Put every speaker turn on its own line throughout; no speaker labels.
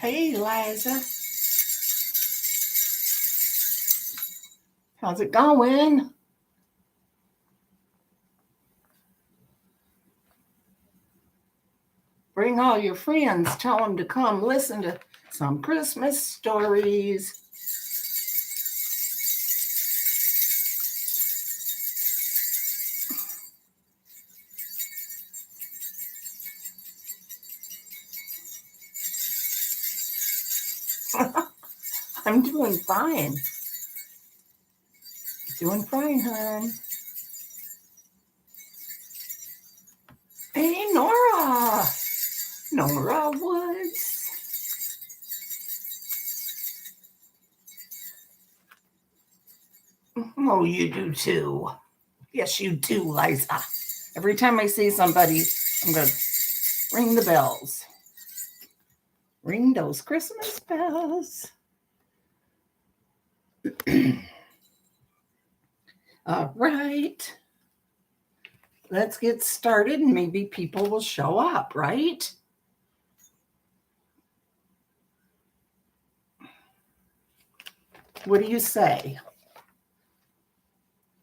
Hey, Liza. How's it going? Bring all your friends. Tell them to come listen to some Christmas stories. I'm doing fine. Doing fine, hon. Hey, Nora. Nora Woods. Oh, you do too. Yes, you do, Liza. Every time I see somebody, I'm going to ring the bells. Ring those Christmas bells. All right. Let's get started and maybe people will show up, right? What do you say?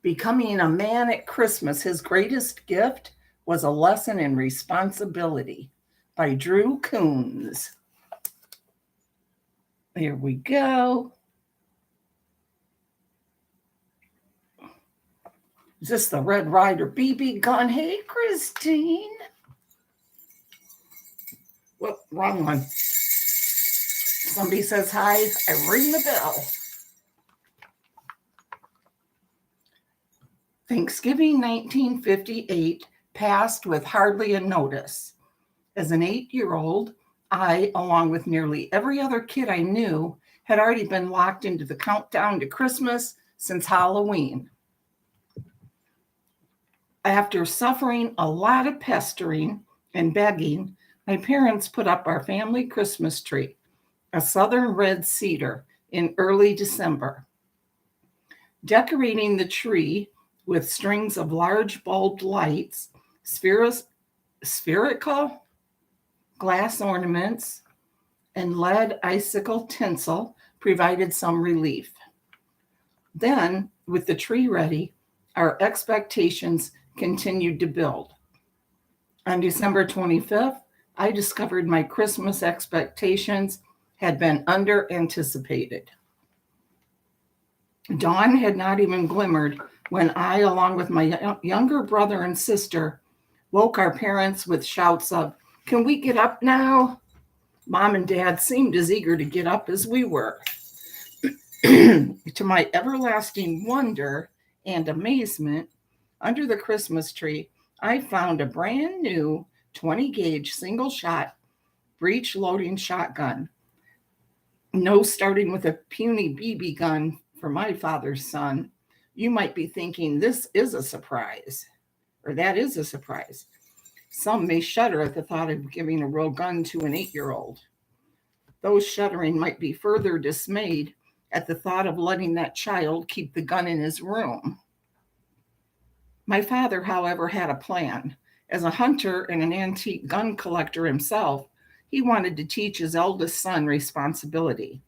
Becoming a man at Christmas, his greatest gift was a lesson in responsibility by Drew Coons. Here we go. Is this the Red Ryder BB gun? Hey, Christine. Whoop, wrong one. Somebody says hi. I ring the bell. Thanksgiving 1958 passed with hardly a notice. As an 8-year-old, I, along with nearly every other kid I knew, had already been locked into the countdown to Christmas since Halloween. After suffering a lot of pestering and begging, my parents put up our family Christmas tree, a southern red cedar, in early December. Decorating the tree with strings of large bulbed lights, spherical glass ornaments, and lead icicle tinsel provided some relief. Then, with the tree ready, our expectations continued to build. On December 25th, I discovered my Christmas expectations had been under anticipated. Dawn had not even glimmered when I, along with my younger brother and sister, woke our parents with shouts of, "Can we get up now?" Mom and Dad seemed as eager to get up as we were. To my everlasting wonder and amazement, under the Christmas tree, I found a brand new 20 gauge single shot breech loading shotgun. No starting with a puny BB gun for my father's son. You might be thinking this is a surprise, or that is a surprise. Some may shudder at the thought of giving a real gun to an 8-year-old. Those shuddering might be further dismayed at the thought of letting that child keep the gun in his room. My father, however, had a plan. As a hunter and an antique gun collector himself, he wanted to teach his eldest son responsibility.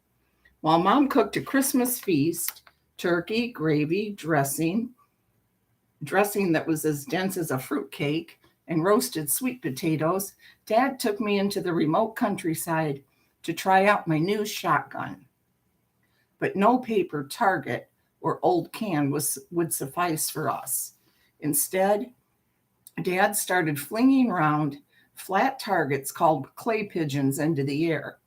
While Mom cooked a Christmas feast, turkey, gravy, dressing that was as dense as a fruitcake, and roasted sweet potatoes, Dad took me into the remote countryside to try out my new shotgun. But no paper target or old can would suffice for us. Instead, Dad started flinging around flat targets called clay pigeons into the air.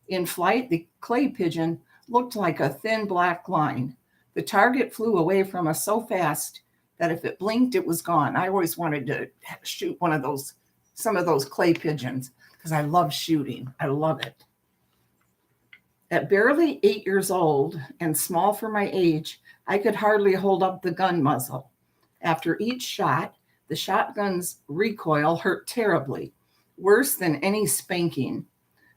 In flight, the clay pigeon looked like a thin black line. The target flew away from us so fast that if it blinked, it was gone. I always wanted to shoot some of those clay pigeons, because I love shooting. I love it. At barely 8 years old and small for my age, I could hardly hold up the gun muzzle. After each shot, the shotgun's recoil hurt terribly, worse than any spanking.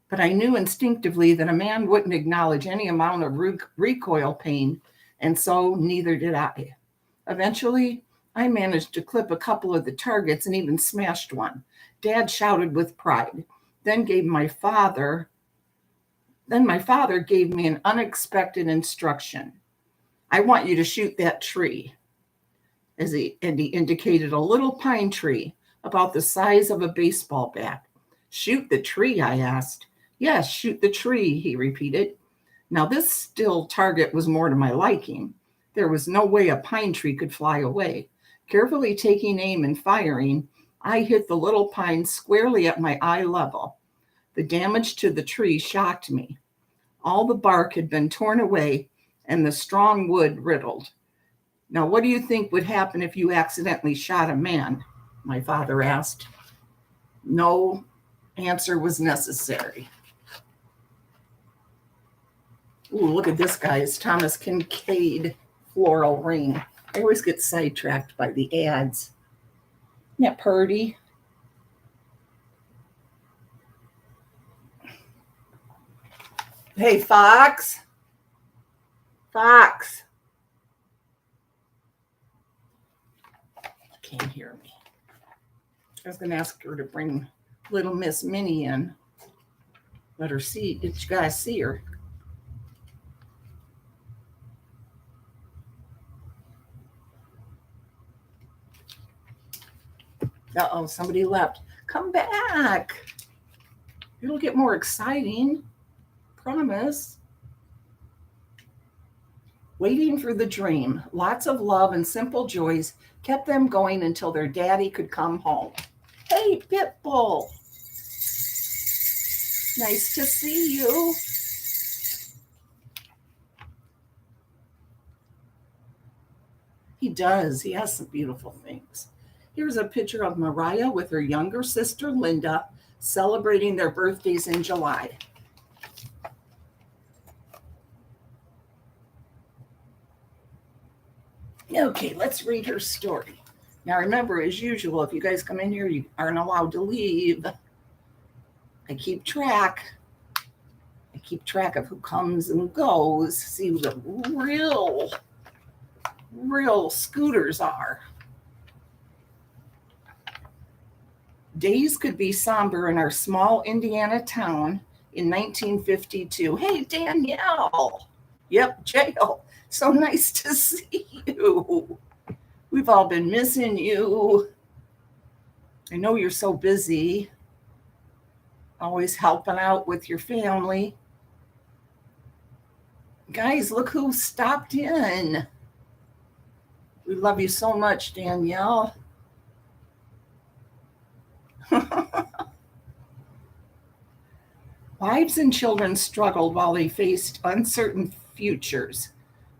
But I knew instinctively that a man wouldn't acknowledge any amount of recoil pain, and so neither did I. Eventually, I managed to clip a couple of the targets and even smashed one. Dad shouted with pride, then gave my father Then my father gave me an unexpected instruction. I want you to shoot that tree. And he indicated a little pine tree about the size of a baseball bat. Shoot the tree, I asked. Yes, shoot the tree, he repeated. Now, this still target was more to my liking. There was no way a pine tree could fly away. Carefully taking aim and firing, I hit the little pine squarely at my eye level. The damage to the tree shocked me. All the bark had been torn away and the strong wood riddled. Now, what do you think would happen if you accidentally shot a man? My father asked. No answer was necessary. Ooh, look at this, guys. Thomas Kincaid floral ring. I always get sidetracked by the ads. Isn't that pretty? Hey, Fox. Fox. Can't hear me. I was going to ask her to bring little Miss Minnie in. Let her see. Did you guys see her? Uh-oh, somebody left. Come back. It'll get more exciting. Promise. Waiting for the dream. Lots of love and simple joys kept them going until their daddy could come home. Hey, Pitbull. Nice to see you. He does. He has some beautiful things. Here's a picture of Mariah with her younger sister, Linda, celebrating their birthdays in July. Okay, let's read her story. Now, remember, as usual, if you guys come in here, you aren't allowed to leave. I keep track. I keep track of who comes and goes, see who the real scooters are. Days could be somber in our small Indiana town in 1952. Hey, Danielle. Yep, jail. So nice to see you. We've all been missing you. I know you're so busy, always helping out with your family. Guys, look who stopped in. We love you so much, Danielle. Wives and children struggled while they faced uncertain futures.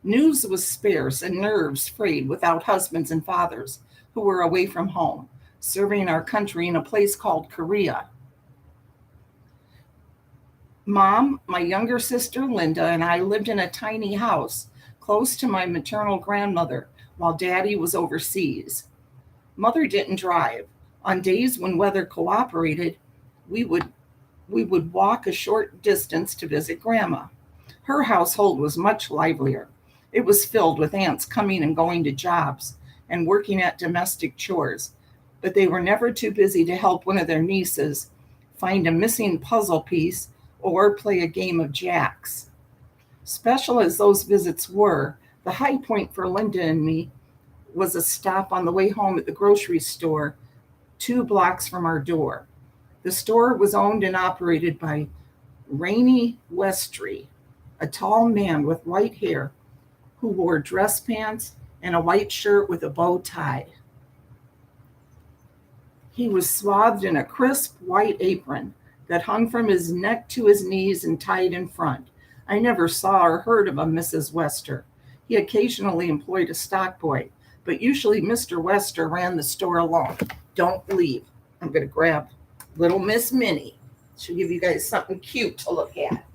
News was sparse and nerves frayed without husbands and fathers who were away from home, serving our country in a place called Korea. Mom, my younger sister Linda, and I lived in a tiny house close to my maternal grandmother while Daddy was overseas. Mother didn't drive. On days when weather cooperated, we would walk a short distance to visit Grandma. Her household was much livelier. It was filled with aunts coming and going to jobs and working at domestic chores, but they were never too busy to help one of their nieces find a missing puzzle piece or play a game of jacks. Special as those visits were, the high point for Linda and me was a stop on the way home at the grocery store 2 blocks from our door. The store was owned and operated by Rainey Westry, a tall man with white hair who wore dress pants and a white shirt with a bow tie. He was swathed in a crisp white apron that hung from his neck to his knees and tied in front. I never saw or heard of a Mrs. Wester. He occasionally employed a stock boy, but usually Mr. Wester ran the store alone. Don't leave. I'm going to grab little Miss Minnie. She'll give you guys something cute to look at.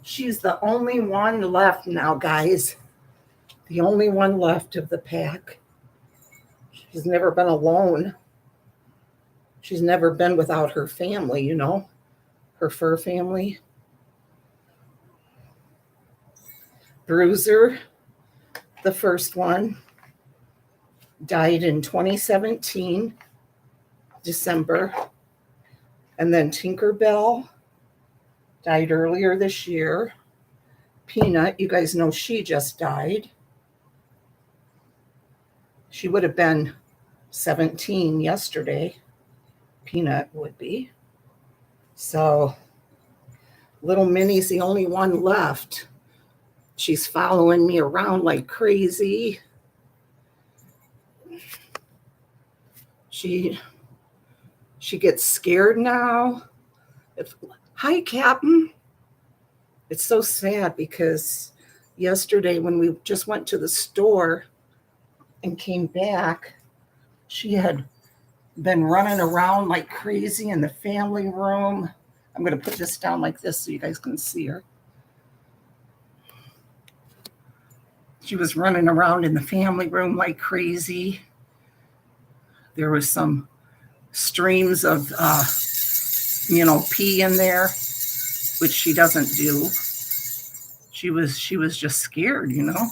She's the only one left now, guys. The only one left of the pack. She's never been alone. She's never been without her family, you know, her fur family. Bruiser, the first one, died in 2017, December. And then Tinkerbell died earlier this year. Peanut, you guys know she just died. She would have been 17 yesterday. Peanut would be. So little Minnie's the only one left. She's following me around like crazy. She gets scared now. Hi, Captain. It's so sad because yesterday when we just went to the store and came back, she had been running around like crazy in the family room. I'm going to put this down like this so you guys can see her. She was running around in the family room like crazy. There was some streams of, pee in there, which she doesn't do. She was just scared, you know.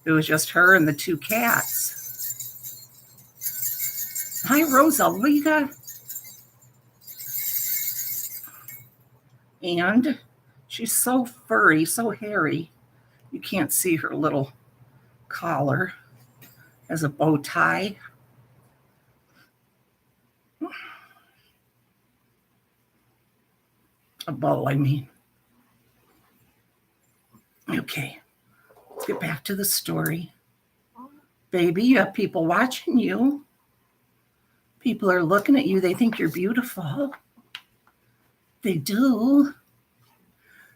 It was just her and the two cats. Hi, Rosalita. And she's so furry, so hairy. You can't see her little collar as a bow tie. A bow, I mean. Okay, let's get back to the story. Baby, you have people watching you. People are looking at you. They think you're beautiful. They do.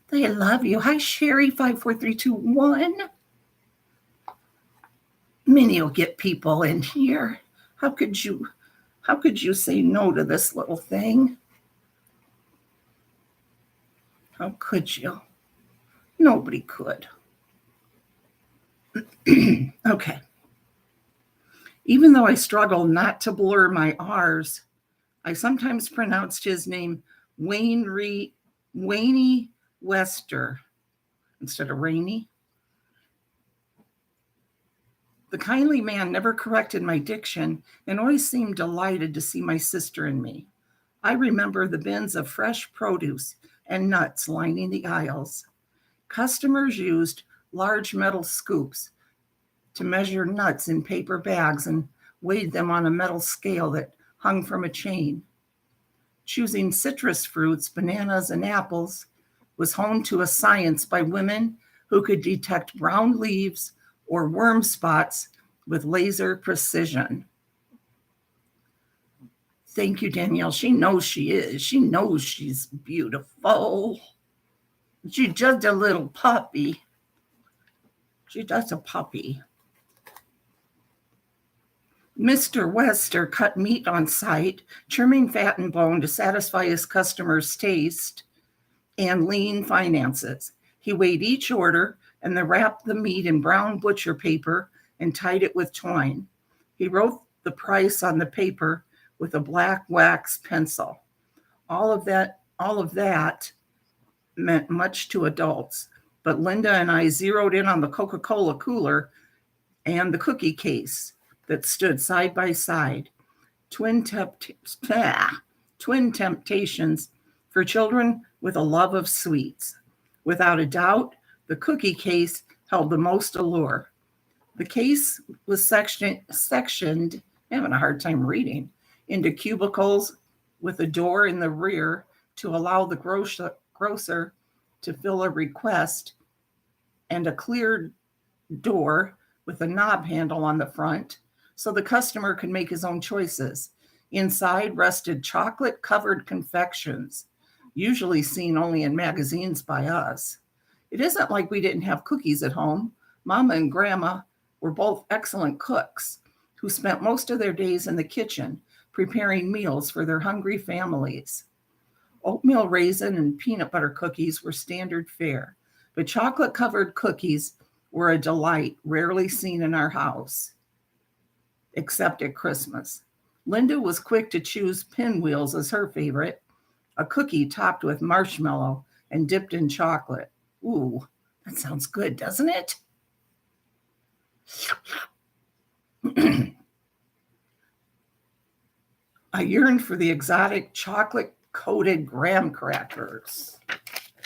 They love you. Hi, Sherry, 54321. Minnie will get people in here. How could you say no to this little thing? How could you? Nobody could. Okay. Even though I struggle not to blur my R's, I sometimes pronounced his name Wayne Wester instead of Rainey. The kindly man never corrected my diction and always seemed delighted to see my sister and me. I remember the bins of fresh produce and nuts lining the aisles. Customers used large metal scoops to measure nuts in paper bags and weighed them on a metal scale that hung from a chain. Choosing citrus fruits, bananas, and apples was honed to a science by women who could detect brown leaves or worm spots with laser precision. Thank you, Danielle. She knows she is. She knows she's beautiful. She's just a little puppy. She's just a puppy. Mr. Wester cut meat on site, trimming fat and bone to satisfy his customers' taste and lean finances. He weighed each order and then wrapped the meat in brown butcher paper and tied it with twine. He wrote the price on the paper with a black wax pencil. All of that meant much to adults, but Linda and I zeroed in on the Coca-Cola cooler and the cookie case that stood side by side. Twin temptations for children with a love of sweets. Without a doubt, the cookie case held the most allure. The case was sectioned, I'm having a hard time reading, into cubicles with a door in the rear to allow the grocer to fill a request, and a clear door with a knob handle on the front so the customer could make his own choices. Inside rested chocolate-covered confections, usually seen only in magazines by us. It isn't like we didn't have cookies at home. Mama and Grandma were both excellent cooks who spent most of their days in the kitchen preparing meals for their hungry families. Oatmeal raisin and peanut butter cookies were standard fare, but chocolate-covered cookies were a delight rarely seen in our house, except at Christmas. Linda was quick to choose pinwheels as her favorite, a cookie topped with marshmallow and dipped in chocolate. Ooh, that sounds good, doesn't it? I yearned for the exotic chocolate-coated graham crackers.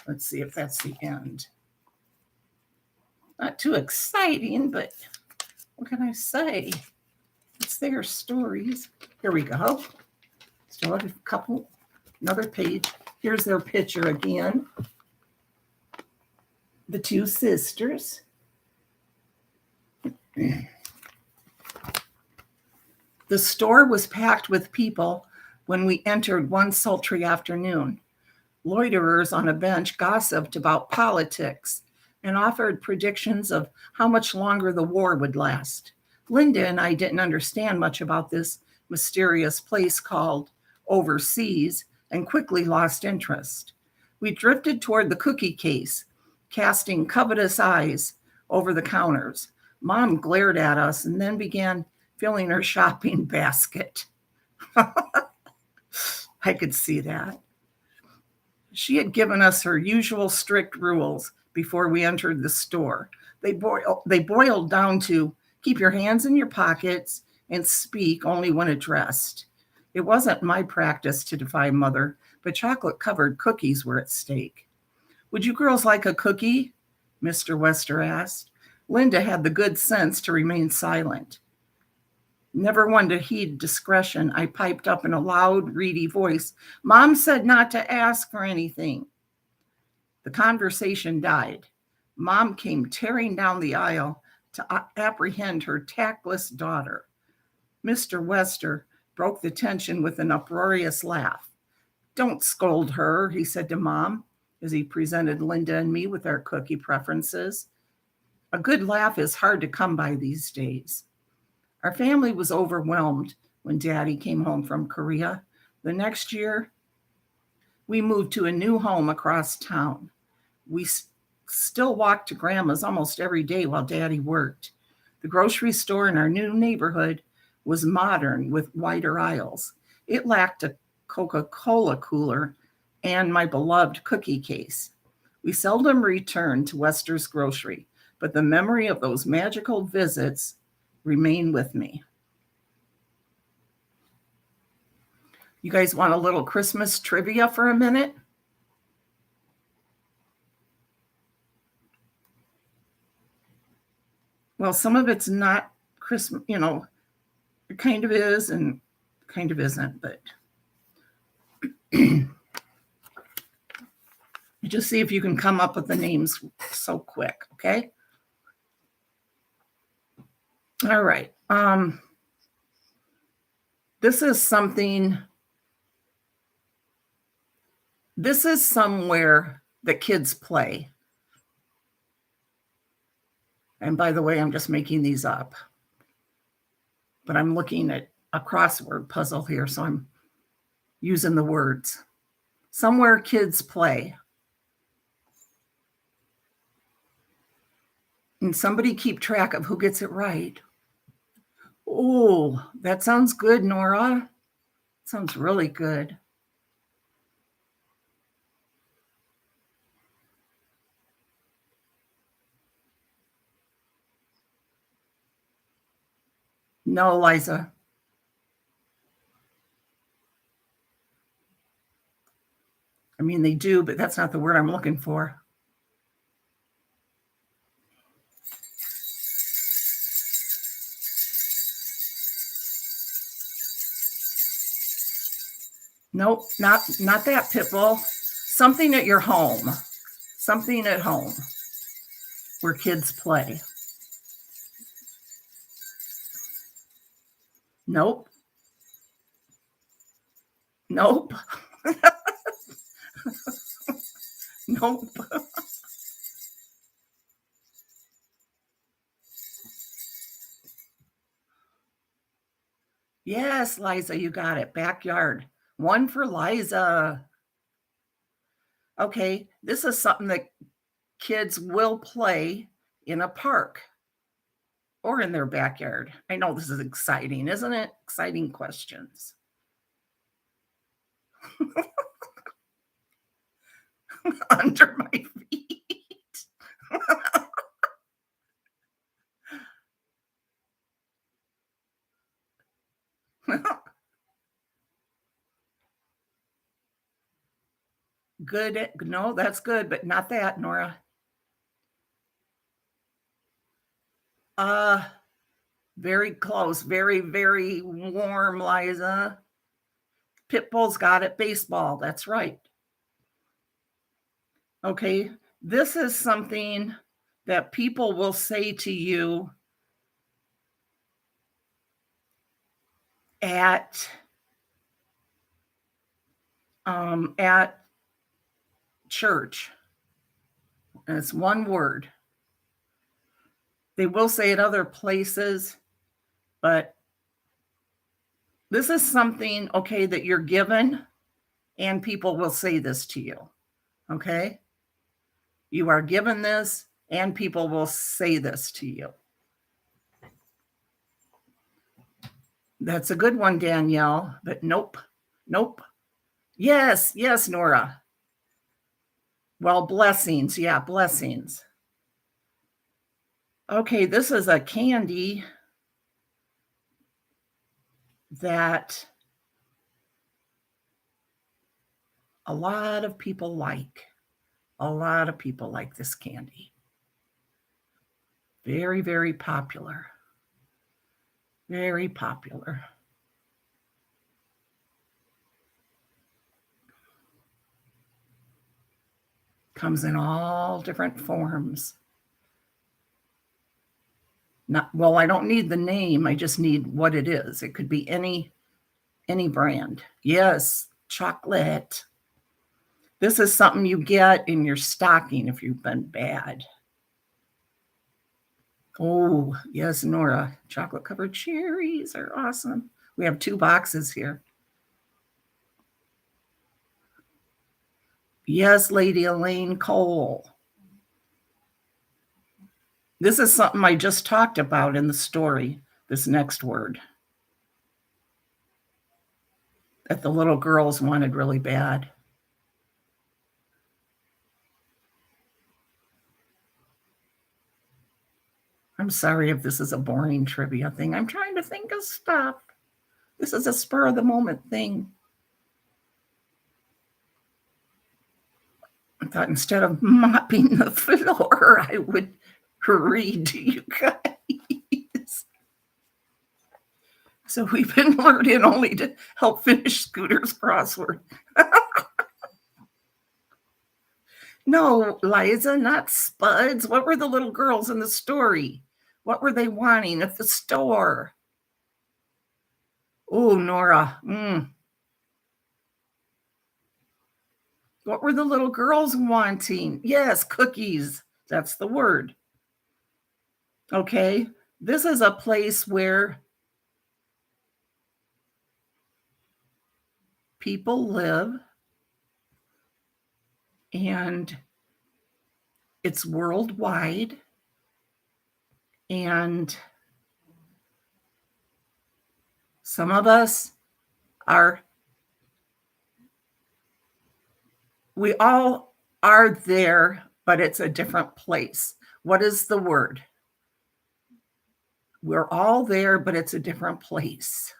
Let's see if that's the end. Not too exciting, but what can I say? It's their stories. Here we go. Still have a couple, another page. Here's their picture again. The two sisters. The store was packed with people when we entered one sultry afternoon. Loiterers on a bench gossiped about politics and offered predictions of how much longer the war would last. Linda and I didn't understand much about this mysterious place called overseas and quickly lost interest. We drifted toward the cookie case, casting covetous eyes over the counters. Mom glared at us and then began filling her shopping basket. I could see that. She had given us her usual strict rules before we entered the store. They boiled down to keep your hands in your pockets and speak only when addressed. It wasn't my practice to defy Mother, but chocolate-covered cookies were at stake. Would you girls like a cookie? Mr. Wester asked. Linda had the good sense to remain silent. Never one to heed discretion, I piped up in a loud, reedy voice, Mom said not to ask for anything. The conversation died. Mom came tearing down the aisle to apprehend her tactless daughter. Mr. Wester broke the tension with an uproarious laugh. Don't scold her, he said to Mom, as he presented Linda and me with our cookie preferences. A good laugh is hard to come by these days. Our family was overwhelmed when Daddy came home from Korea. The next year, we moved to a new home across town. We still walked to Grandma's almost every day while Daddy worked. The grocery store in our new neighborhood was modern with wider aisles. It lacked a Coca-Cola cooler and my beloved cookie case. We seldom returned to Wester's Grocery, but the memory of those magical visits remain with me. You guys want a little Christmas trivia for a minute? Well, some of it's not Christmas, it kind of is and kind of isn't, but just see if you can come up with the names so quick, okay? All right. This is somewhere that kids play. And by the way, I'm just making these up. But I'm looking at a crossword puzzle here, so I'm using the words. Somewhere kids play. And somebody keep track of who gets it right. Oh, that sounds good, Nora. Sounds really good. No, Liza. I mean, they do, but that's not the word I'm looking for. Nope, not that, Pitbull. Something at your home. Something at home where kids play. Nope. Nope. Nope. Yes, Liza, you got it. Backyard. One for Liza. Okay, this is something that kids will play in a park or in their backyard. I know this is exciting, isn't it? Exciting questions. Under my feet. Good. No, that's good, but not that, Nora. Uh, very close. Very, very warm, Liza. Pitbull's got it. Baseball. That's right. Okay. This is something that people will say to you at church. And it's one word. They will say it other places, but this is something, okay, that you're given, and people will say this to you. Okay? You are given this, and people will say this to you. That's a good one, Danielle, but nope. Nope. Yes, yes, Nora. Well, blessings. Yeah, blessings. Okay, this is a candy that a lot of people like. A lot of people like this candy. Very, very popular. Very popular. Comes in all different forms. Well, I don't need the name. I just need what it is. It could be any brand. Yes, chocolate. This is something you get in your stocking if you've been bad. Oh, yes, Nora. Chocolate covered cherries are awesome. We have 2 boxes here. Yes, Lady Elaine Cole. This is something I just talked about in the story, this next word, that the little girls wanted really bad. I'm sorry if this is a boring trivia thing. I'm trying to think of stuff. This is a spur of the moment thing. I thought instead of mopping the floor, I would read to you guys. So we've been lured in only to help finish Scooter's crossword. No, Liza, not Spuds. What were the little girls in the story? What were they wanting at the store? Oh, Nora. What were the little girls wanting? Yes, cookies. That's the word. Okay. This is a place where people live, and it's worldwide, and some of us we all are there, but it's a different place. What is the word? We're all there, but it's a different place.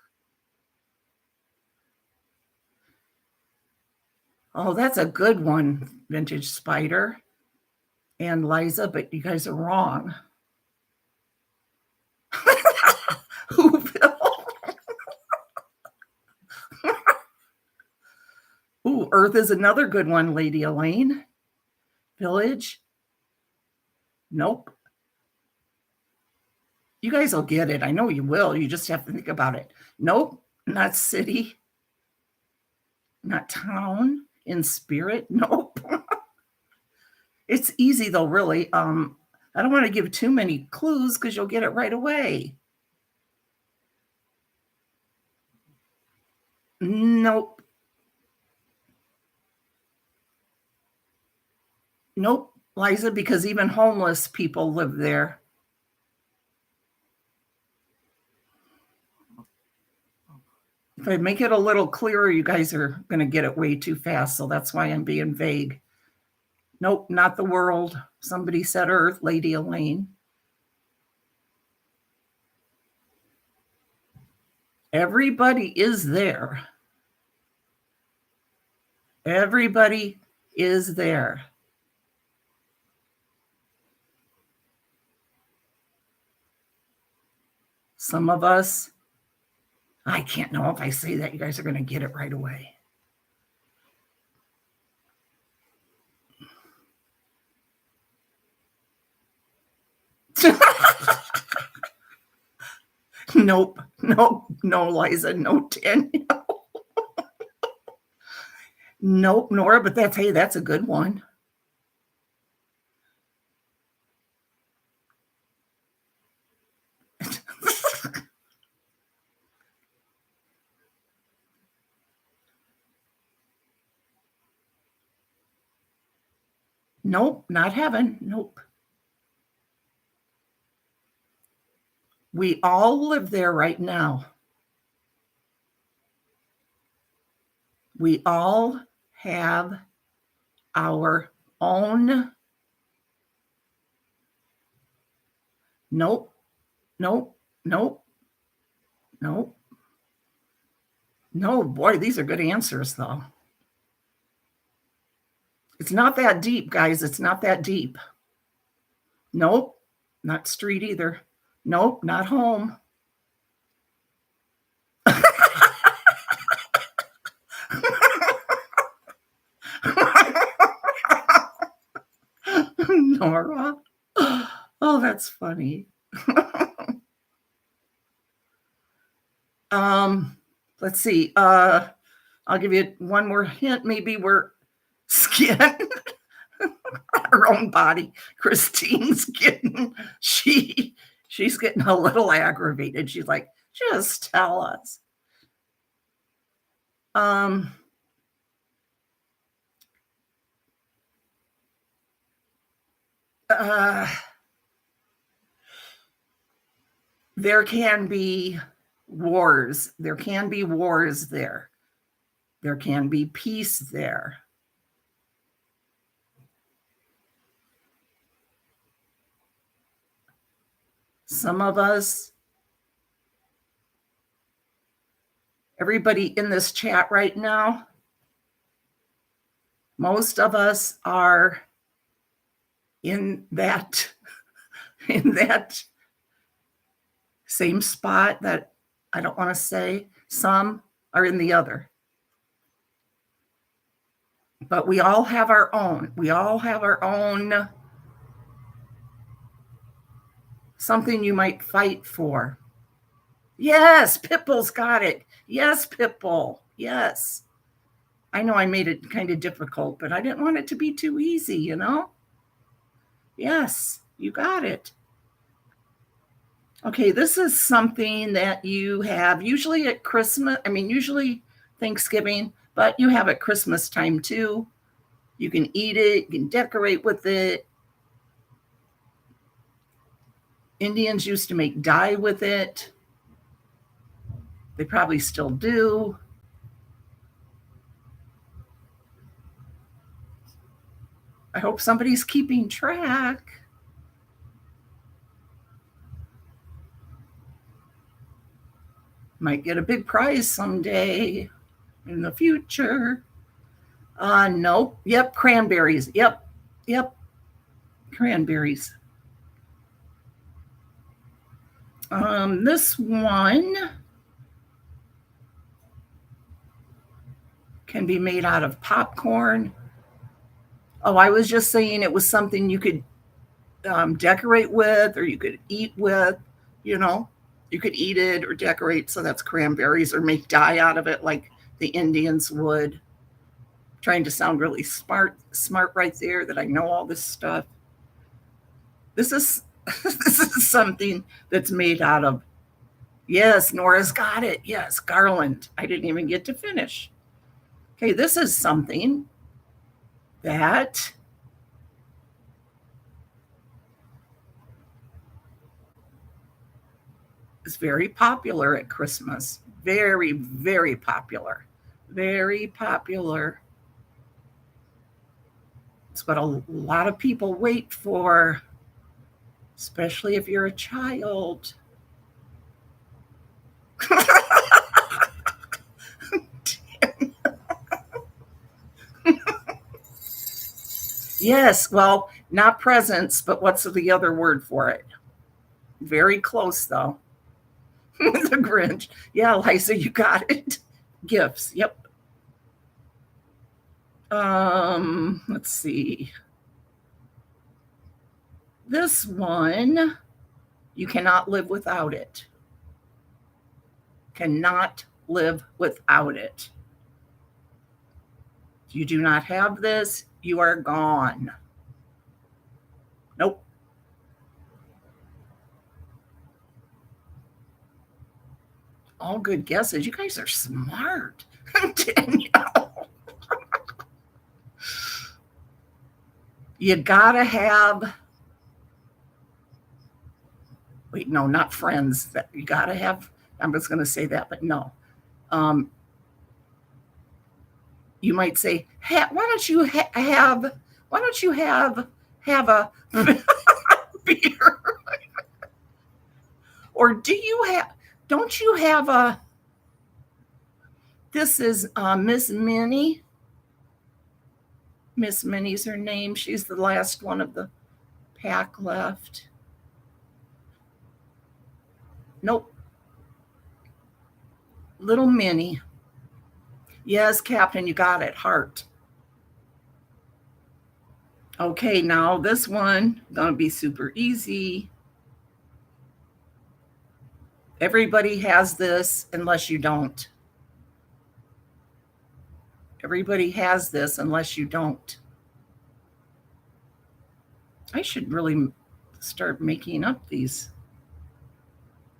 Oh, that's a good one, Vintage Spider and Liza, but you guys are wrong. Whoville. Ooh, Earth is another good one, Lady Elaine. Village. Nope. You guys will get it. I know you will. You just have to think about it. Nope. Not city. Not town. In spirit. Nope. It's easy though, really. I don't want to give too many clues because you'll get it right away. Nope. Nope, Liza, because even homeless people live there. If I make it a little clearer, you guys are going to get it way too fast. So that's why I'm being vague. Nope, not the world. Somebody said Earth, Lady Elaine. Everybody is there. Everybody is there. Some of us, I can't know if I say that, you guys are going to get it right away. Nope, no, Liza, no, Danielle. Nope, Nora, but that's a good one. Nope, not heaven. Nope. We all live there right now. We all have our own. Nope, nope, nope, nope. No, boy, these are good answers, though. It's not that deep, guys. It's not that deep. Nope, not street either. Nope, not home. Nora. Oh, that's funny. Let's see. I'll give you one more hint. Maybe we're skin. Our own body. Christine's getting she's getting a little aggravated. She's like, just tell us. There can be wars. There can be wars there. There can be peace there. Some of us, everybody in this chat right now, most of us are in that same spot that I don't want to say. Some are in the other. But we all have our own. We all have our own something you might fight for. Yes, Pitbull's got it. Yes, Pitbull. Yes. I know I made it kind of difficult, but I didn't want it to be too easy, you know? Yes, you got it. Okay, this is something that you have usually at Christmas. I mean, usually Thanksgiving, but you have at Christmas time too. You can eat it, you can decorate with it. Indians used to make dye with it. They probably still do. I hope somebody's keeping track. Might get a big prize someday in the future. Nope. Yep, cranberries. Yep. Cranberries. This one can be made out of popcorn. Oh, I was just saying it was something you could decorate with or you could eat with, you know. You could eat it or decorate, so that's cranberries, or make dye out of it like the Indians would. Trying to sound really smart right there that I know all this stuff. This is this is something that's made out of, yes, Nora's got it. Yes, garland. I didn't even get to finish. Okay, this is something that is very popular at Christmas. Very, very popular. Very popular. It's what a lot of people wait for, especially if you're a child. Yes, well, not presents, but what's the other word for it? Very close, though. The Grinch. Yeah, Liza, you got it. Gifts. Yep. Let's see. This one, you cannot live without it. Cannot live without it. If you do not have this, you are gone. Nope. All good guesses. You guys are smart. Danielle. You gotta have. Wait, no, not friends. That you gotta have. I'm just gonna say that, but no. You might say, why don't you have? Why don't you have a beer? Or do you have? Don't you have a? This is Miss Minnie. Miss Minnie's her name. She's the last one of the pack left. Nope. Little Minnie. Yes, Captain, you got it. Heart. Okay, now this one gonna be super easy. Everybody has this unless you don't. Everybody has this unless you don't. I should really start making up these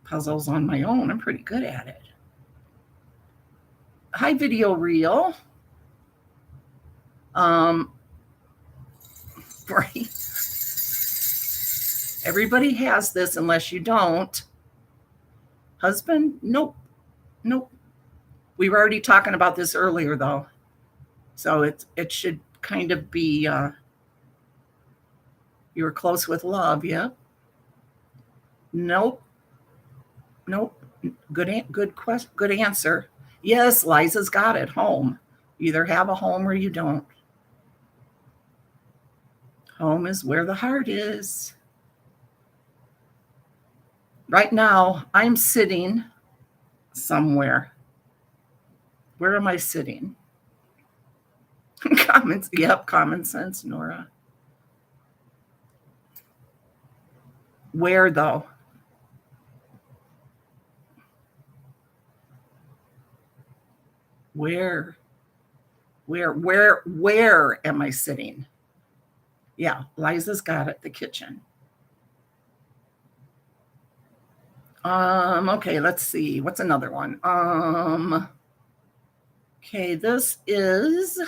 puzzles on my own. I'm pretty good at it. Hi, Video Reel. Right. Everybody has this unless you don't. Husband? Nope. Nope. We were already talking about this earlier, though. So it should kind of be you were close with love, yeah? Nope. Nope. Good answer. Yes, Liza's got it. Home. You either have a home or you don't. Home is where the heart is. Right now, I'm sitting somewhere. Where am I sitting? Common sense, Nora. Where, though? Where am I sitting? Yeah, Liza's got it, the kitchen. Okay, let's see. What's another one? Okay, this is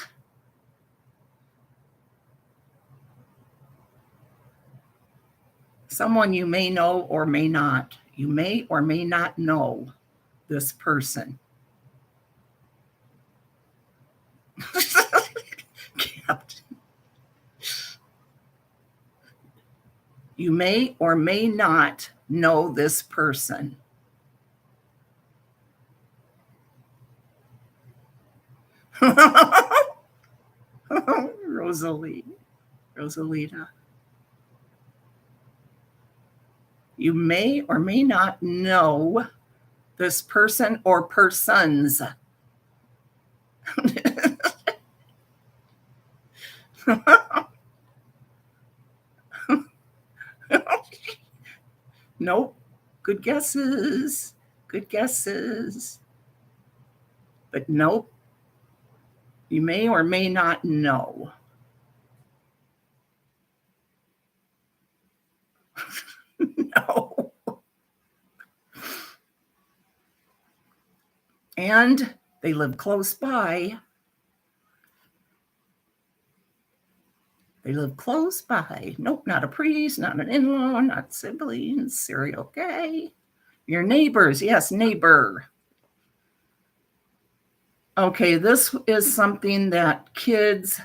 someone you may know or may not. You may or may not know this person. You may or may not know this person. Rosalita. You may or may not know this person or persons. Nope. Good guesses. Good guesses. But nope. You may or may not know. No. And they live close by. They live close by. Nope, not a priest, not an in-law, not siblings. Serial gay. Your neighbors. Yes, neighbor. Okay, this is something that kids,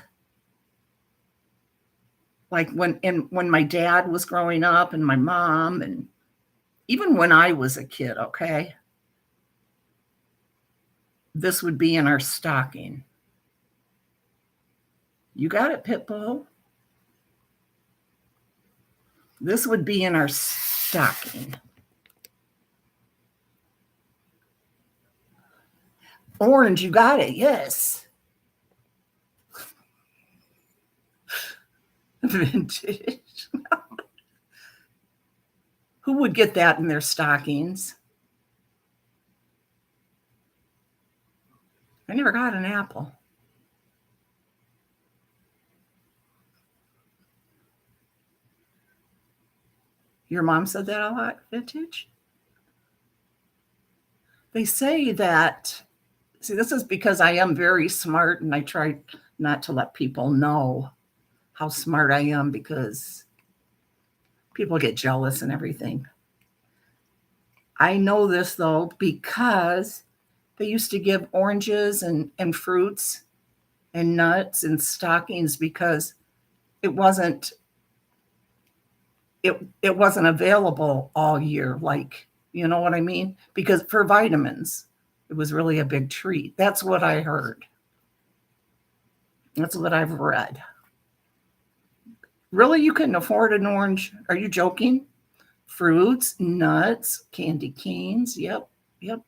like when my dad was growing up and my mom, and even when I was a kid, okay, this would be in our stocking. You got it, Pitbull. This would be in our stocking. Orange, you got it. Yes. Vintage. Who would get that in their stockings? I never got an apple. Your mom said that a lot, vintage? They say that, see, this is because I am very smart and I try not to let people know how smart I am because people get jealous and everything. I know this though because they used to give oranges and fruits and nuts and stockings because it wasn't it wasn't available all year, like, you know what I mean? Because for vitamins, it was really a big treat. That's what I heard. That's what I've read. Really, you couldn't afford an orange? Are you joking? Fruits, nuts, candy canes. Yep, yep,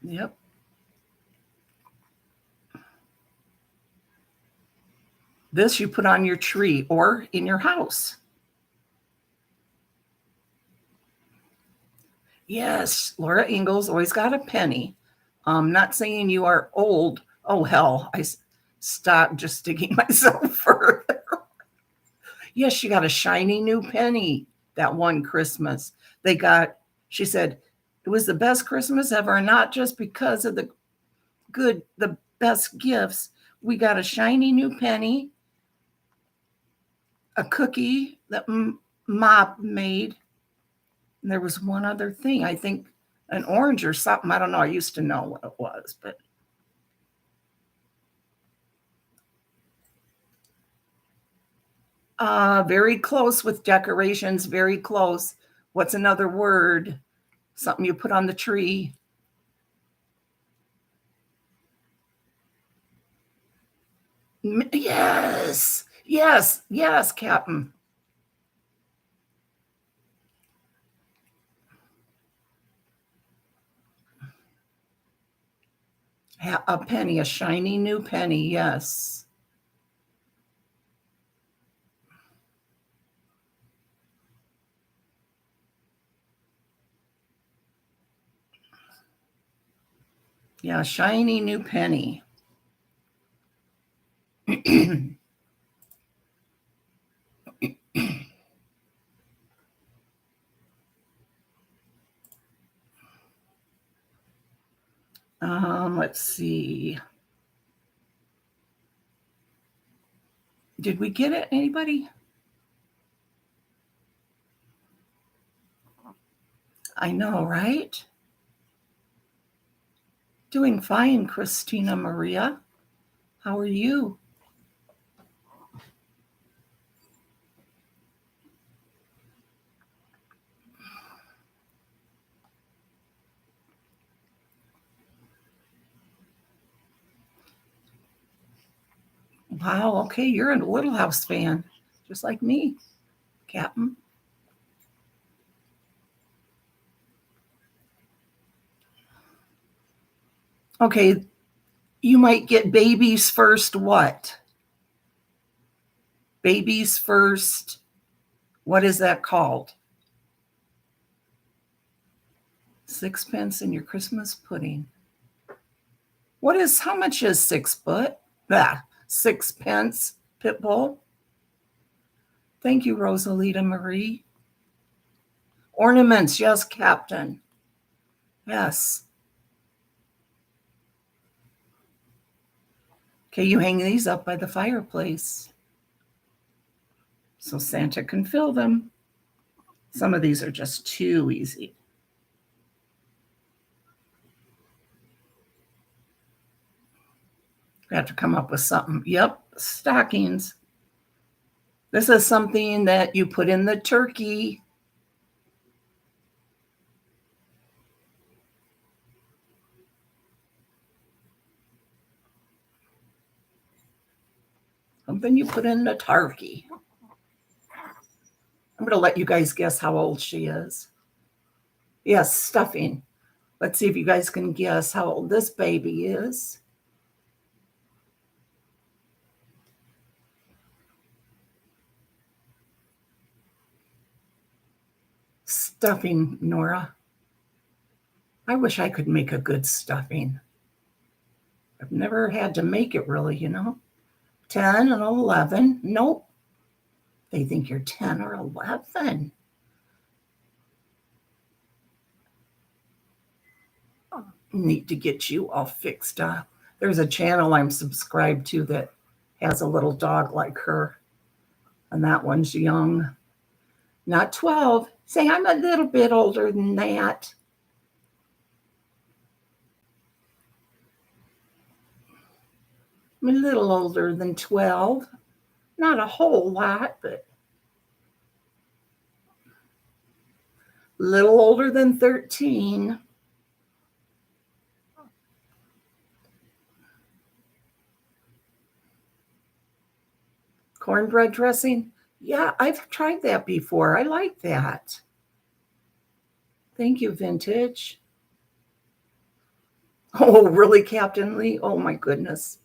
yep. This you put on your tree or in your house. Yes, Laura Ingalls always got a penny. Not saying you are old. Oh, hell, stopped just sticking myself further. Yes, she got a shiny new penny that one Christmas. She said, it was the best Christmas ever, and not just because of the best gifts. We got a shiny new penny, a cookie that Mom made. And there was one other thing, I think an orange or something. I don't know. I used to know what it was, but very close with decorations, very close. What's another word? Something you put on the tree. Yes, yes, yes, Captain. A penny, a shiny new penny. Yes. Yeah, shiny new penny. Let's see. Did we get it? Anybody? I know, right? Doing fine, Christina Maria. How are you? Wow, okay, you're a Little House fan, just like me, Captain. Okay, you might get babies first what? Babies first. What is that called? Sixpence in your Christmas pudding. How much is 6 foot? Ah, sixpence, Pitbull. Thank you, Rosalita Marie. Ornaments, yes, Captain. Yes. Okay, you hang these up by the fireplace so Santa can fill them. Some of these are just too easy. We have to come up with something. Yep, stockings. This is something that you put in the turkey. Something you put in the turkey. I'm going to let you guys guess how old she is. Yes, stuffing. Let's see if you guys can guess how old this baby is. Stuffing, Nora. I wish I could make a good stuffing. I've never had to make it really, 10 and 11. Nope. They think you're 10 or 11. Need to get you all fixed up. There's a channel I'm subscribed to that has a little dog like her, and that one's young. Not 12. Say, I'm a little bit older than that. I'm a little older than 12. Not a whole lot, but a little older than 13. Cornbread dressing? Yeah, I've tried that before. I like that. Thank you, Vintage. Oh, really, Captain Lee? Oh, my goodness.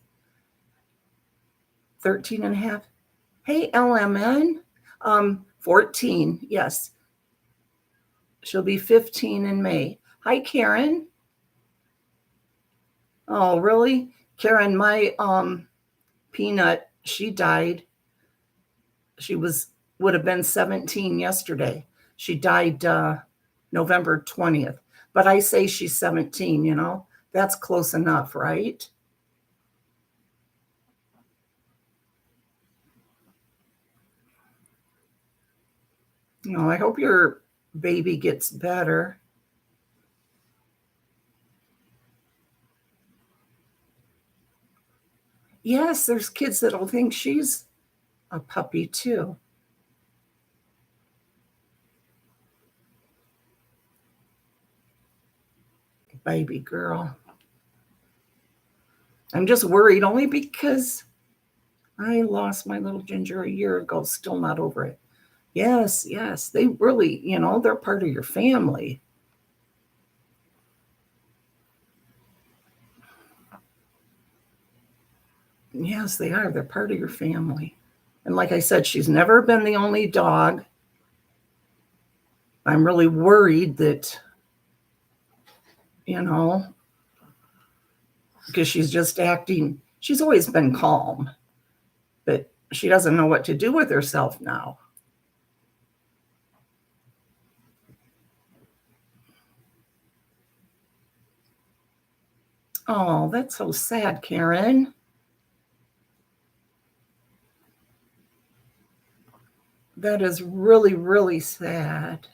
13 and a half. Hey, LMN. 14, yes. She'll be 15 in May. Hi, Karen. Oh, really? Karen, my Peanut, she died. She would have been 17 yesterday. She died November 20th. But I say she's 17, That's close enough, right? I hope your baby gets better. Yes, there's kids that'll think she's a puppy too. Baby girl. I'm just worried only because I lost my little Ginger a year ago, still not over it. Yes, they really, they're part of your family. Yes, they are. They're part of your family. And like I said, she's never been the only dog. I'm really worried that, because she's just acting, she's always been calm, but she doesn't know what to do with herself now. Oh, that's so sad, Karen. That is really, really sad.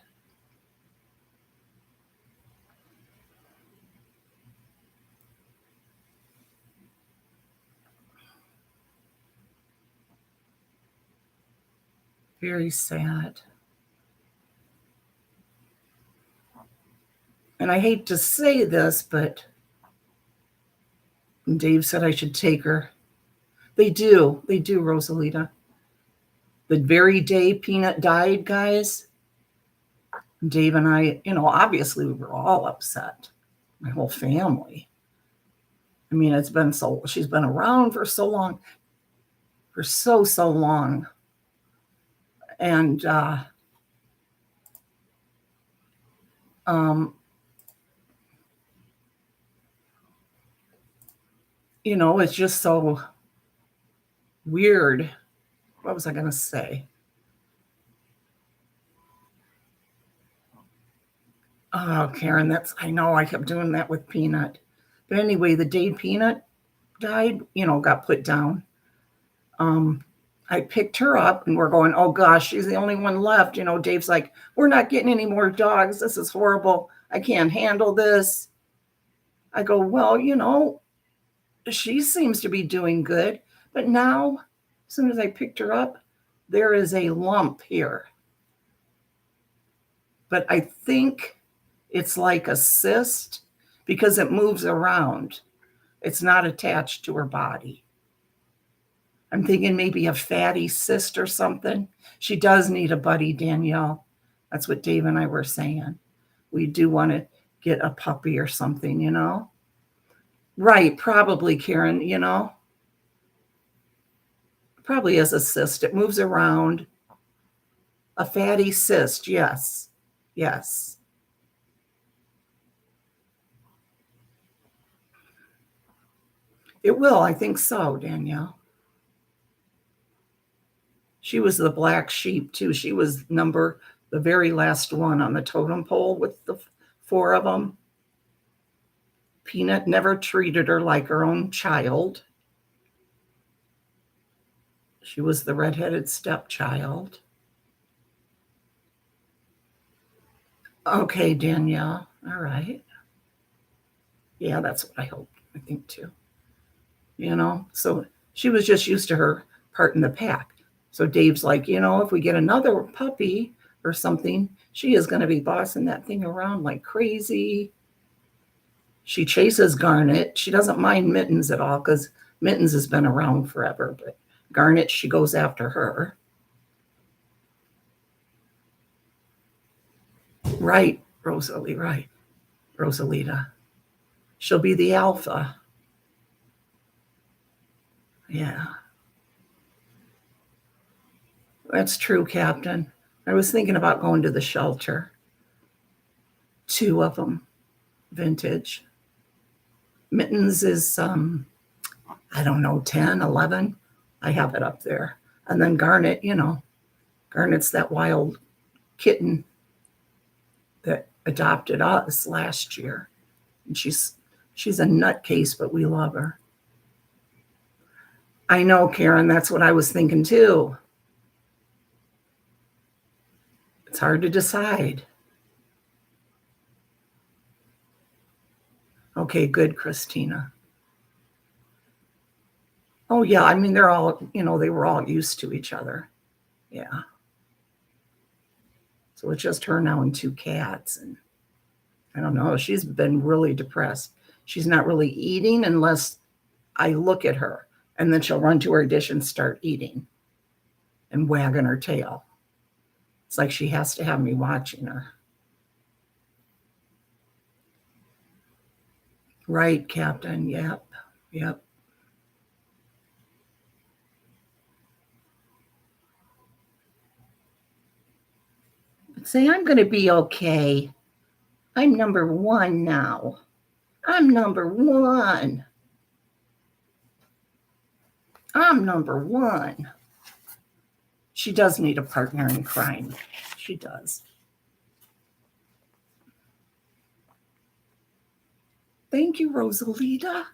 Very sad. And I hate to say this, but Dave said I should take her. They do, Rosalita. The very day Peanut died, guys, Dave and I, obviously we were all upset. My whole family. I mean, she's been around for so long, for so long. And, it's just so weird. What was I going to say? Oh, Karen, I know I kept doing that with Peanut. But anyway, the day Peanut died, got put down. I picked her up and we're going, oh gosh, she's the only one left. Dave's like, we're not getting any more dogs. This is horrible. I can't handle this. I go, well, she seems to be doing good. But now, as soon as I picked her up, there is a lump here. But I think it's like a cyst because it moves around. It's not attached to her body. I'm thinking maybe a fatty cyst or something. She does need a buddy, Danielle. That's what Dave and I were saying. We do want to get a puppy or something, Right, probably, Karen, Probably as a cyst. It moves around. A fatty cyst, yes. Yes. It will, I think so, Danielle. She was the black sheep, too. She was the very last one on the totem pole with the 4 of them. Peanut never treated her like her own child. She was the redheaded stepchild. Okay, Danielle. All right. Yeah, that's what I hope. I think too. So she was just used to her part in the pack. So Dave's like, if we get another puppy or something, she is going to be bossing that thing around like crazy. She chases Garnet. She doesn't mind Mittens at all because Mittens has been around forever, but Garnet, she goes after her. Right, Rosalie, right. Rosalita. She'll be the alpha. Yeah. That's true, Captain. I was thinking about going to the shelter. 2 of them, vintage. Mittens is, I don't know, 10, 11. I have it up there. And then Garnet, Garnet's that wild kitten that adopted us last year. And she's a nutcase, but we love her. I know, Karen, that's what I was thinking too. It's hard to decide. Okay, good, Christina. Oh, yeah, I mean, they're all, they were all used to each other. Yeah. So it's just her now and 2 cats. And I don't know, she's been really depressed. She's not really eating unless I look at her. And then she'll run to her dish and start eating and wagging her tail. It's like she has to have me watching her. Right, Captain. Yep. Yep. Say, I'm going to be okay. I'm number 1 now. I'm number 1. I'm number 1. She does need a partner in crime. She does. Thank you, Rosalita.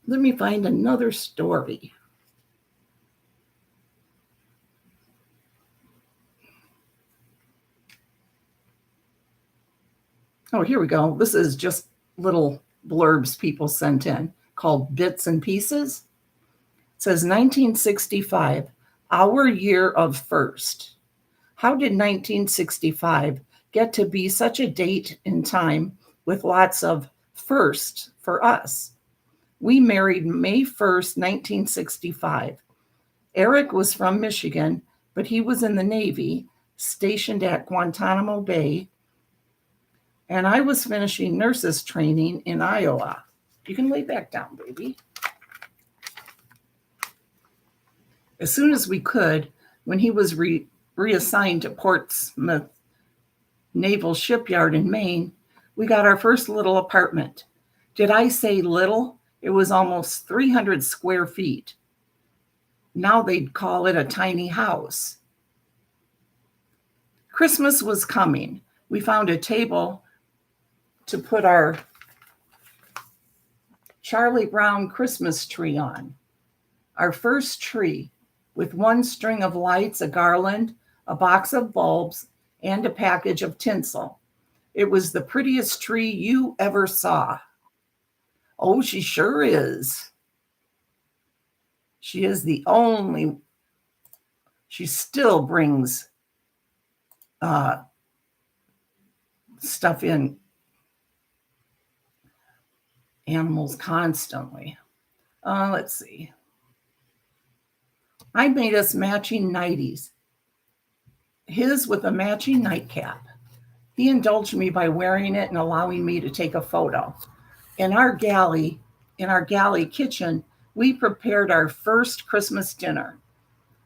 Let me find another story. Oh, here we go. This is just little blurbs people sent in called Bits and Pieces. It says 1965, our year of first. How did 1965 get to be such a date in time with lots of first for us? We married May 1st, 1965. Eric was from Michigan, but he was in the Navy, stationed at Guantanamo Bay, and I was finishing nurses training in Iowa. You can lay back down, baby. As soon as we could, when he was reassigned to Portsmouth Naval Shipyard in Maine, we got our first little apartment. Did I say little? It was almost 300 square feet. Now they'd call it a tiny house. Christmas was coming. We found a table to put our Charlie Brown Christmas tree on. Our first tree. with one string of lights, a garland, a box of bulbs, and a package of tinsel. It was the prettiest tree you ever saw. Oh, she sure is. She is the only, she still brings stuff in, animals constantly. Let's see. I made us matching nighties, his with a matching nightcap. He indulged me by wearing it and allowing me to take a photo. In our galley kitchen, we prepared our first Christmas dinner.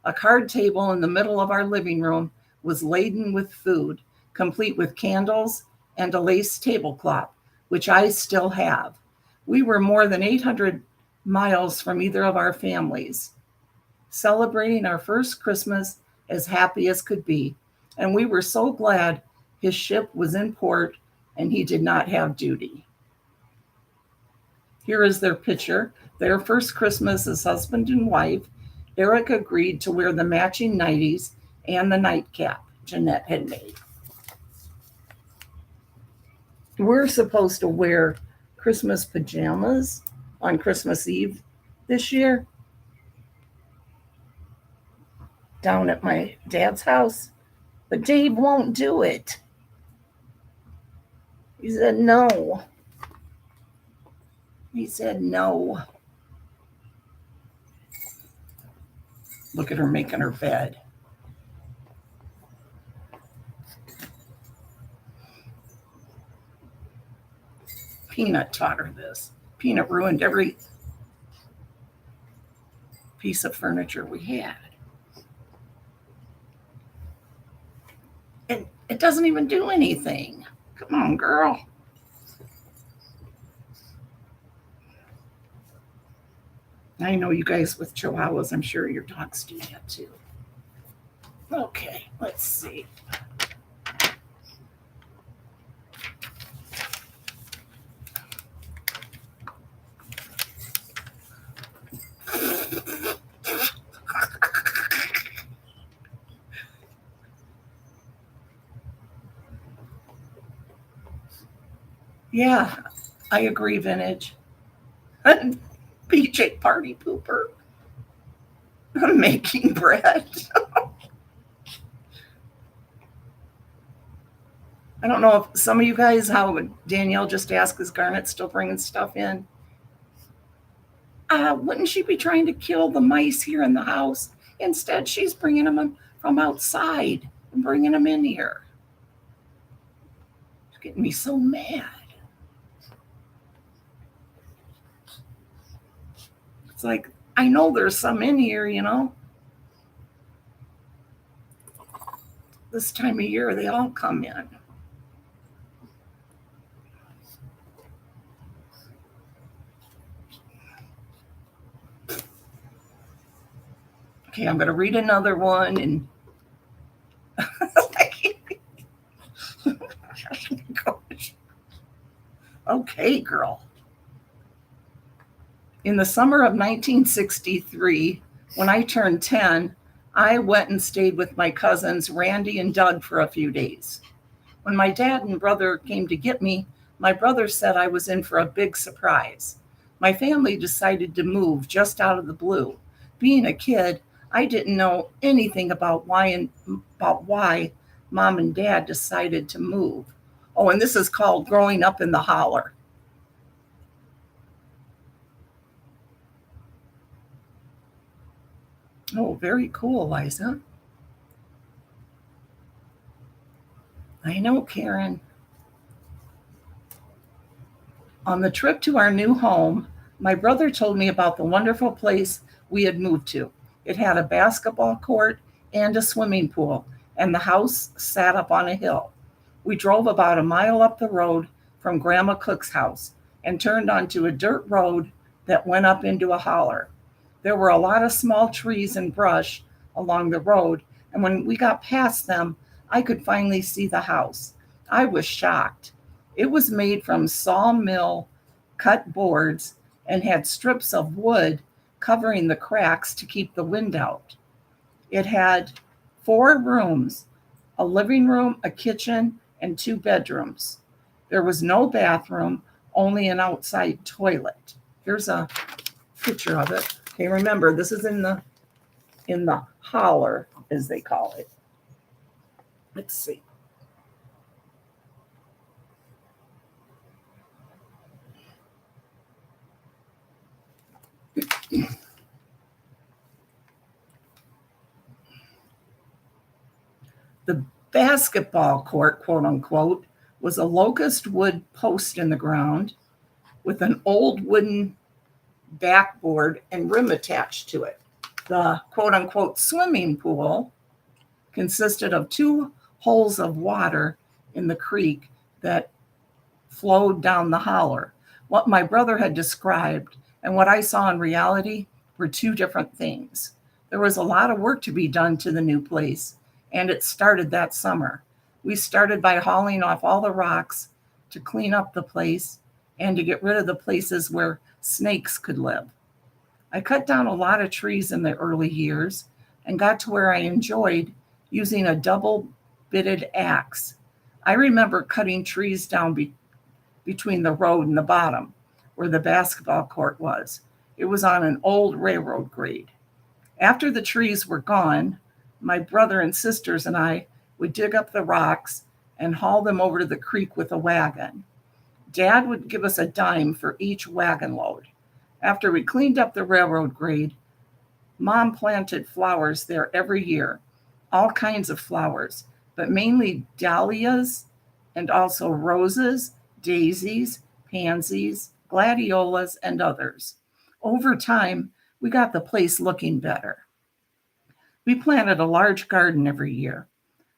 A card table in the middle of our living room was laden with food, complete with candles and a lace tablecloth, which I still have. We were more than 800 miles from either of our families, celebrating our first Christmas as happy as could be. And we were so glad his ship was in port and he did not have duty. Here is their picture. Their first Christmas as husband and wife. Eric agreed to wear the matching nighties and the nightcap Jeanette had made. We're supposed to wear Christmas pajamas on Christmas Eve this year down at my dad's house, but Dave won't do it. He said no. He said no. Look at her making her bed. Peanut taught her this. Peanut ruined every piece of furniture we had. And it doesn't even do anything. Come on, girl. I know you guys with chihuahuas, I'm sure your dogs do that too. Okay, let's see. Yeah, I agree, Vintage. PJ Party Pooper. I'm making bread. I don't know if some of you guys, how Danielle just asked, is Garnet still bringing stuff in? Wouldn't she be trying to kill the mice here in the house? Instead, she's bringing them from outside and bringing them in here. It's getting me so mad. It's like, I know there's some in here, you know. This time of year, they all come in. Okay, I'm going to read another one. And okay, girl. In the summer of 1963, when I turned 10, I went and stayed with my cousins, Randy and Doug, for a few days. When my dad and brother came to get me, my brother said I was in for a big surprise. My family decided to move just out of the blue. Being a kid, I didn't know anything about why mom and dad decided to move. Oh, and this is called growing up in the holler. Oh, very cool, Liza. I know, Karen. On the trip to our new home, my brother told me about the wonderful place we had moved to. It had a basketball court and a swimming pool, and the house sat up on a hill. We drove about a mile up the road from Grandma Cook's house and turned onto a dirt road that went up into a holler. There were a lot of small trees and brush along the road, and when we got past them, I could finally see the house. I was shocked. It was made from sawmill cut boards and had strips of wood covering the cracks to keep the wind out. It had 4 rooms, a living room, a kitchen, and 2 bedrooms. There was no bathroom, only an outside toilet. Here's a picture of it. Okay, remember this is in the holler, as they call it. Let's see. The basketball court, quote unquote, was a locust wood post in the ground with an old wooden backboard and rim attached to it. The quote unquote swimming pool consisted of 2 holes of water in the creek that flowed down the holler. What my brother had described and what I saw in reality were 2 different things. There was a lot of work to be done to the new place, and it started that summer. We started by hauling off all the rocks to clean up the place and to get rid of the places where snakes could live. I cut down a lot of trees in the early years and got to where I enjoyed using a double bitted axe. I remember cutting trees down between the road and the bottom where the basketball court was. It was on an old railroad grade. After the trees were gone, my brother and sisters and I would dig up the rocks and haul them over to the creek with a wagon. Dad would give us a dime for each wagon load. After we cleaned up the railroad grade, Mom planted flowers there every year, all kinds of flowers, but mainly dahlias and also roses, daisies, pansies, gladiolas, and others. Over time, we got the place looking better. We planted a large garden every year.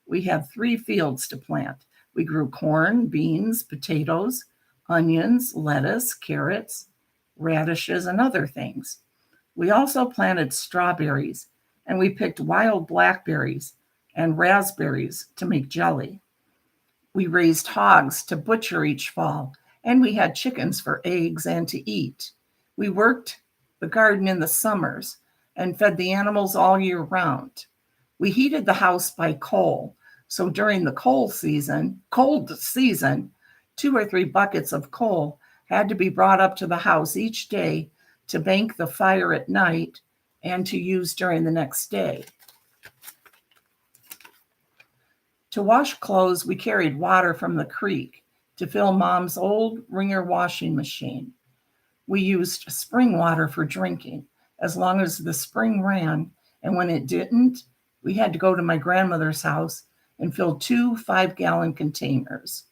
We had 3 fields to plant. We grew corn, beans, potatoes, onions, lettuce, carrots, radishes, and other things. We also planted strawberries, and we picked wild blackberries and raspberries to make jelly. We raised hogs to butcher each fall, and we had chickens for eggs and to eat. We worked the garden in the summers and fed the animals all year round. We heated the house by coal, so during the cold season, 2 or 3 buckets of coal had to be brought up to the house each day to bank the fire at night and to use during the next day. To wash clothes, we carried water from the creek to fill Mom's old Wringer washing machine. We used spring water for drinking as long as the spring ran, and when it didn't, we had to go to my grandmother's house and fill 2 5-gallon containers.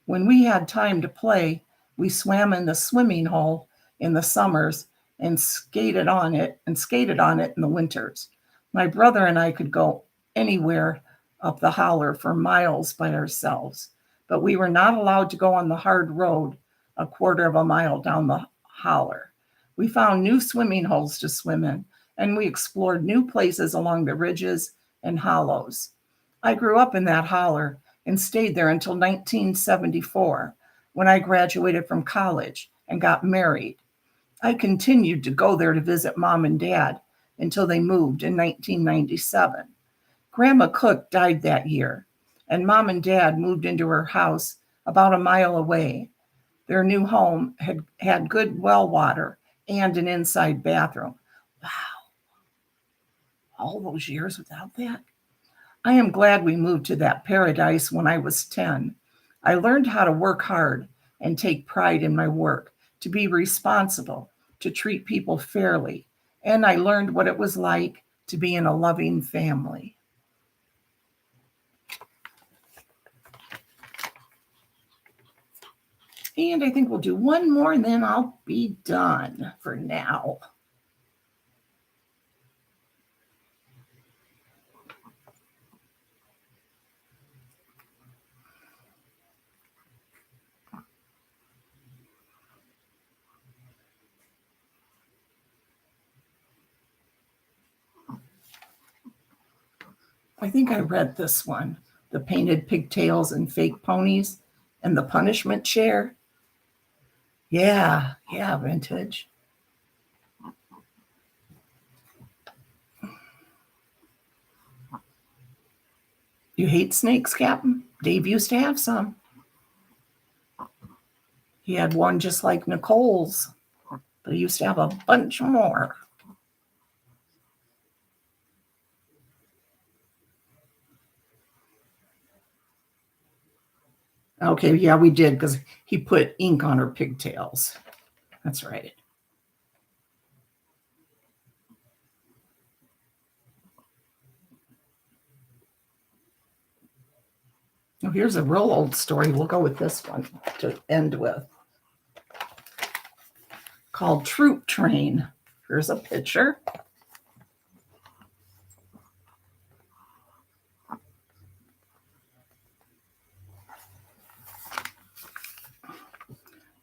When we had time to play, we swam in the swimming hole in the summers and skated on it in the winters. My brother and I could go anywhere up the holler for miles by ourselves, but we were not allowed to go on the hard road a quarter of a mile down the holler. We found new swimming holes to swim in, and we explored new places along the ridges and hollows. I grew up in that holler and stayed there until 1974, when I graduated from college and got married. I continued to go there to visit Mom and Dad until they moved in 1997. Grandma Cook died that year, and Mom and Dad moved into her house about a mile away. Their new home had good well water and an inside bathroom. Wow, all those years without that? I am glad we moved to that paradise when I was 10. I learned how to work hard and take pride in my work, to be responsible, to treat people fairly, and I learned what it was like to be in a loving family. And I think we'll do one more and then I'll be done for now. I think I read this one, The Painted Pigtails and Fake Ponies and the Punishment Chair. Yeah, vintage. You hate snakes, Captain? Dave used to have some. He had one just like Nicole's, but he used to have a bunch more. Okay, yeah, we did because he put ink on her pigtails. That's right. Now, here's a real old story. We'll go with this one to end with. Called Troop Train. Here's a picture.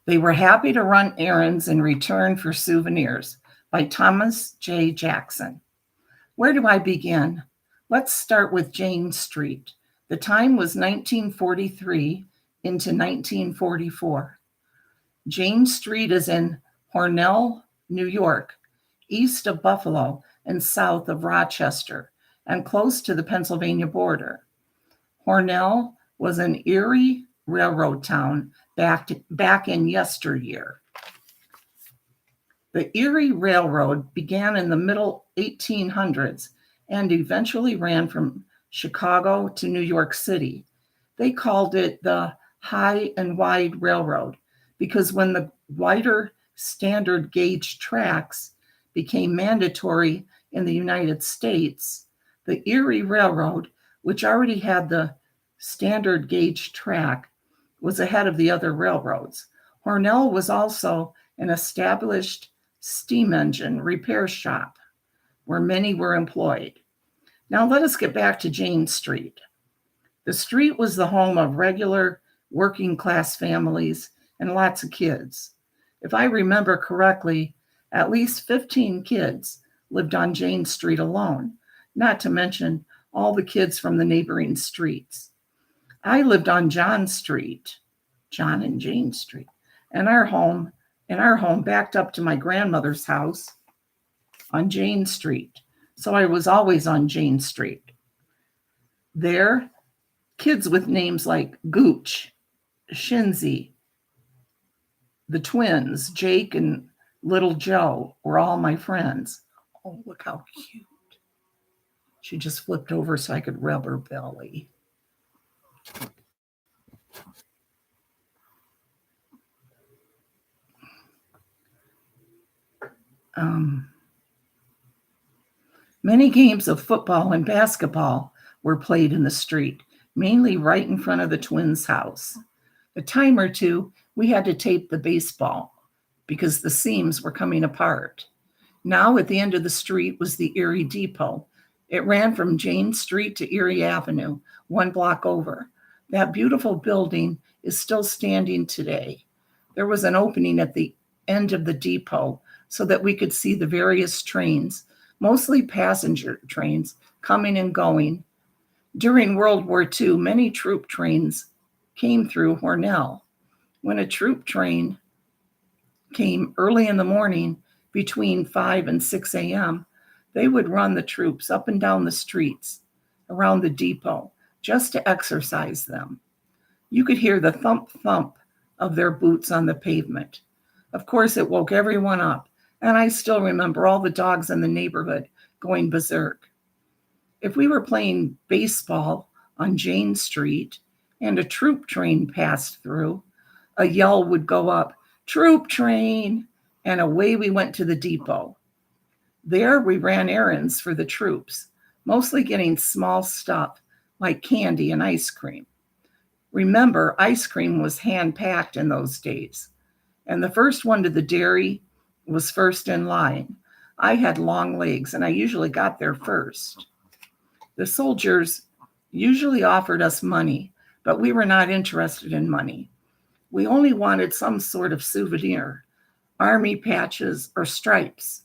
They were happy to run errands in return for souvenirs by Thomas J. Jackson. Where do I begin? Let's start with Jane Street. The time was 1943 into 1944. Jane Street is in Hornell, New York, east of Buffalo and south of Rochester, and close to the Pennsylvania border. Hornell was an Erie railroad town back in yesteryear. The Erie Railroad began in the middle 1800s and eventually ran from Chicago to New York City. They called it the High and Wide Railroad because when the wider standard gauge tracks became mandatory in the United States, the Erie Railroad, which already had the standard gauge track, was ahead of the other railroads. Hornell was also an established steam engine repair shop where many were employed. Now let us get back to Jane Street. The street was the home of regular working class families and lots of kids. If I remember correctly, at least 15 kids lived on Jane Street alone, not to mention all the kids from the neighboring streets. I lived on John Street, John and Jane Street, and our home backed up to my grandmother's house on Jane Street. So I was always on Jane Street. There, kids with names like Gooch, Shinzy, the twins, Jake and little Joe, were all my friends. Oh, look how cute. She just flipped over so I could rub her belly. Many games of football and basketball were played in the street, mainly right in front of the twins' house. A time or two, we had to tape the baseball because the seams were coming apart. Now at the end of the street was the Erie Depot. It ran from Jane Street to Erie Avenue, 1 block over. That beautiful building is still standing today. There was an opening at the end of the depot so that we could see the various trains, mostly passenger trains, coming and going. During World War II, many troop trains came through Hornell. When a troop train came early in the morning between 5 and 6 a.m., they would run the troops up and down the streets around the depot just to exercise them. You could hear the thump thump of their boots on the pavement. Of course, it woke everyone up, and I still remember all the dogs in the neighborhood going berserk. If we were playing baseball on Jane Street and a troop train passed through, a yell would go up, "Troop train!" and away we went to the depot. There we ran errands for the troops, mostly getting small stuff like candy and ice cream. Remember, ice cream was hand-packed in those days, and the first one to the dairy was first in line. I had long legs, and I usually got there first. The soldiers usually offered us money, but we were not interested in money. We only wanted some sort of souvenir, army patches or stripes.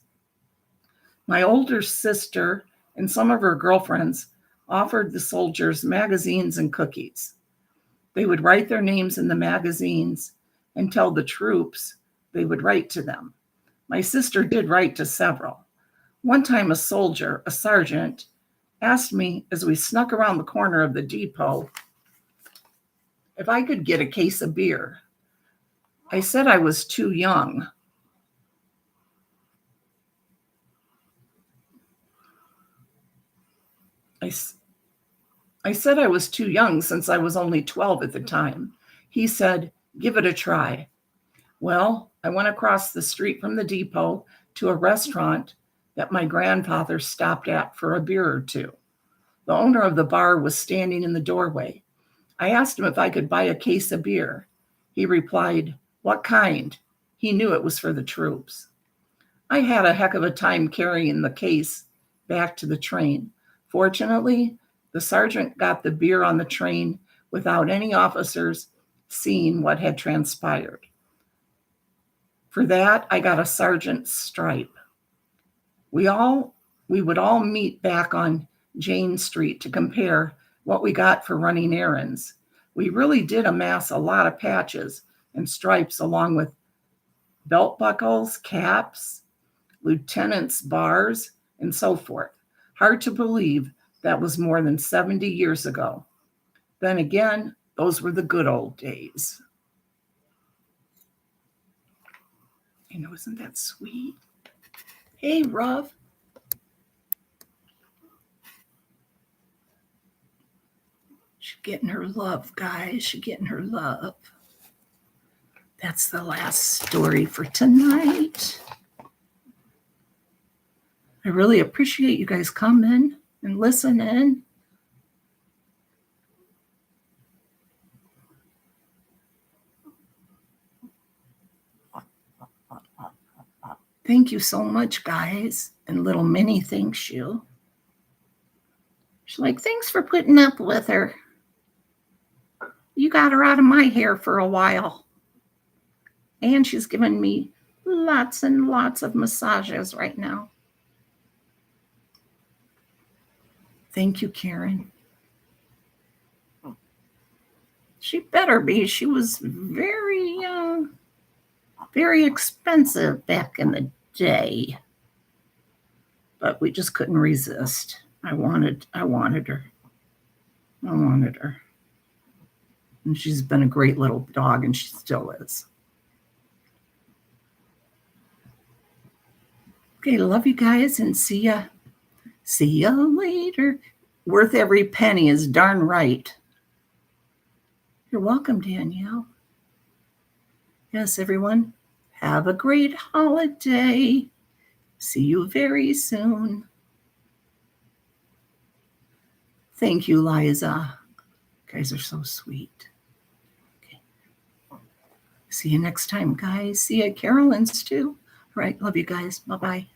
My older sister and some of her girlfriends offered the soldiers magazines and cookies. They would write their names in the magazines and tell the troops they would write to them. My sister did write to several. One time a soldier, a sergeant, asked me as we snuck around the corner of the depot if I could get a case of beer. I said I was too young. I said I was too young since I was only 12 at the time. He said, "Give it a try." Well, I went across the street from the depot to a restaurant that my grandfather stopped at for a beer or two. The owner of the bar was standing in the doorway. I asked him if I could buy a case of beer. He replied, "What kind?" He knew it was for the troops. I had a heck of a time carrying the case back to the train. Fortunately, the sergeant got the beer on the train without any officers seeing what had transpired. For that, I got a sergeant's stripe. We would all meet back on Jane Street to compare what we got for running errands. We really did amass a lot of patches and stripes along with belt buckles, caps, lieutenant's bars, and so forth. Hard to believe that was more than 70 years ago. Then again, those were the good old days. You know, isn't that sweet? Hey, Ruff. She's getting her love, guys. She's getting her love. That's the last story for tonight. I really appreciate you guys coming and listening. Thank you so much, guys. And little Minnie thanks you. She's like, "Thanks for putting up with her. You got her out of my hair for a while." And she's given me lots and lots of massages right now. Thank you, Karen. She better be. She was very, very expensive back in the day. But we just couldn't resist. I wanted her. And she's been a great little dog, and she still is. Okay, love you guys, and see ya later. Worth every penny is darn right. You're welcome, Danielle. Yes, everyone, have a great holiday. See you very soon. Thank you, Liza. You guys are so sweet. Okay. See you next time, guys. See you at Carolyn's too. All right, love you guys. Bye-bye.